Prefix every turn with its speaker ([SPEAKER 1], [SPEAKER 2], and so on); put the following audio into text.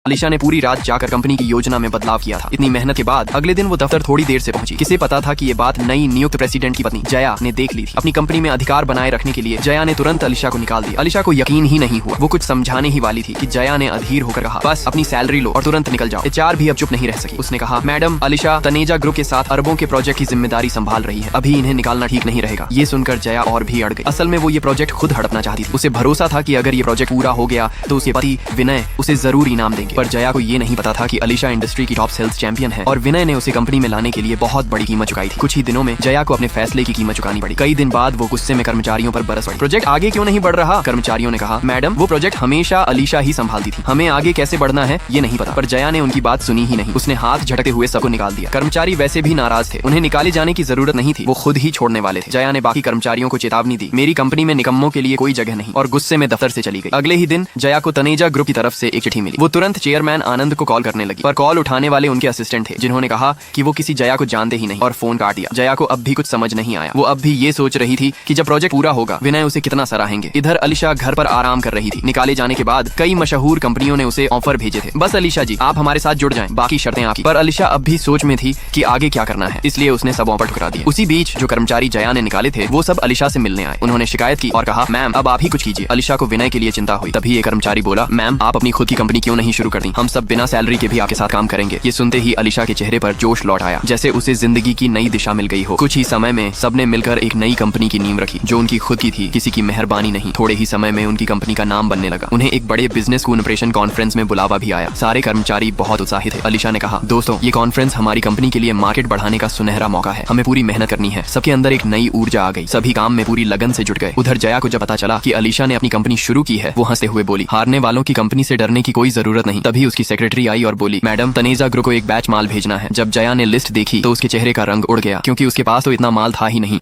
[SPEAKER 1] अलीशा ने पूरी रात जाकर कंपनी की योजना में बदलाव किया था। इतनी मेहनत के बाद अगले दिन वो दफ्तर थोड़ी देर से पहुंची। किसे पता था कि ये बात नई नियुक्त प्रेसिडेंट की पत्नी जया ने देख ली थी। अपनी कंपनी में अधिकार बनाए रखने के लिए जया ने तुरंत अलीशा को निकाल दिया। अलीशा को यकीन ही नहीं हुआ। वो कुछ समझाने ही वाली थी कि जया ने अधीर होकर कहा, बस अपनी सैलरी लो और तुरंत निकल जाओ। एचआर भी अब चुप नहीं रह सकी। उसने कहा, मैडम, अलीशा तनेजा ग्रुप के साथ अरबों के प्रोजेक्ट की जिम्मेदारी संभाल रही है। अभी इन्हें निकालना ठीक नहीं रहेगा। ये सुनकर जया और भी अड़ गई। असल में वो ये प्रोजेक्ट खुद हड़पना चाहती थी। उसे भरोसा था कि अगर ये प्रोजेक्ट पूरा हो गया तो उसके पति विनय उसे जरूर इनाम देंगे। पर जया को ये नहीं पता था कि अलीशा इंडस्ट्री की टॉप सेल्स चैंपियन है और विनय ने उसे कंपनी में लाने के लिए बहुत बड़ी कीमत चुकाई थी। कुछ ही दिनों में जया को अपने फैसले की कीमत चुकानी पड़ी। कई दिन बाद वो गुस्से में कर्मचारियों पर बरस पड़ी। प्रोजेक्ट आगे क्यों नहीं बढ़ रहा? कर्मचारियों ने कहा, मैडम, वो प्रोजेक्ट हमेशा अलीशा ही संभालती थी। हमें आगे कैसे बढ़ना है ये नहीं पता। पर जया ने उनकी बात सुनी ही नहीं। उसने हाथ झटकते हुए सबको निकाल दिया। कर्मचारी वैसे भी नाराज थे। उन्हें निकाले जाने की जरूरत नहीं थी। वो खुद ही छोड़ने वाले थे। जया ने बाकी कर्मचारियों को चेतावनी दी, मेरी कंपनी में निकम्मों के लिए कोई जगह नहीं, और गुस्से में दफ्तर से चली गई। अगले ही दिन जया को तनेजा ग्रुप की तरफ से एक चिट्ठी मिली। वो तुरंत चेयरमैन आनंद को कॉल करने लगी, पर कॉल उठाने वाले उनके असिस्टेंट थे, जिन्होंने कहा कि वो किसी जया को जानते ही नहीं, और फोन काट दिया। जया को अब भी कुछ समझ नहीं आया। वो अब भी ये सोच रही थी कि जब प्रोजेक्ट पूरा होगा विनय उसे कितना सराहेंगे। इधर अलीशा घर पर आराम कर रही थी। निकाले जाने के बाद कई मशहूर कंपनियों ने उसे ऑफर भेजे थे। बस अलीशा जी, आप हमारे साथ जुड़ जाएं, बाकी शर्तें आपकी। पर अलीशा अब भी सोच में थी कि आगे क्या करना है, इसलिए उसने सब ऑफर ठुकरा दिए। उसी बीच जो कर्मचारी जया ने निकाले थे वो सब अलीशा से मिलने आए। उन्होंने शिकायत की और कहा, मैम, अब आप ही कुछ कीजिए। अलीशा को विनय के लिए चिंता हुई। तभी एक कर्मचारी बोला, मैम, आप अपनी खुद की कंपनी क्यों नहीं शुरू कर दी? हम सब बिना सैलरी के भी आपके साथ काम करेंगे। ये सुनते ही अलीशा के चेहरे पर जोश लौट आया, जैसे उसे जिंदगी की नई दिशा मिल गई हो। कुछ ही समय में सबने मिलकर एक नई कंपनी की नींव रखी, जो उनकी खुद की थी, किसी की मेहरबानी नहीं। थोड़े ही समय में उनकी कंपनी का नाम बनने लगा। उन्हें एक बड़े बिजनेस कॉन्फ्रेंस कॉन्फ्रेंस में बुलावा भी आया। सारे कर्मचारी बहुत उत्साहित थे। अलीशा ने कहा, दोस्तों, ये कॉन्फ्रेंस हमारी कंपनी के लिए मार्केट बढ़ाने का सुनहरा मौका है। हमें पूरी मेहनत करनी है। सबके अंदर एक नई ऊर्जा आ गई। सभी काम में पूरी लगन से जुट गए। उधर जया को जब पता चला कि अलीशा ने अपनी कंपनी शुरू की है, वो हंसते हुए बोली, हारने वालों की कंपनी से डरने की कोई जरूरत नहीं। तभी उसकी सेक्रेटरी आई और बोली, मैडम, तनेजा ग्रुप को एक बैच माल भेजना है। जब जया ने लिस्ट देखी तो उसके चेहरे का रंग उड़ गया, क्योंकि उसके पास तो इतना माल था ही नहीं।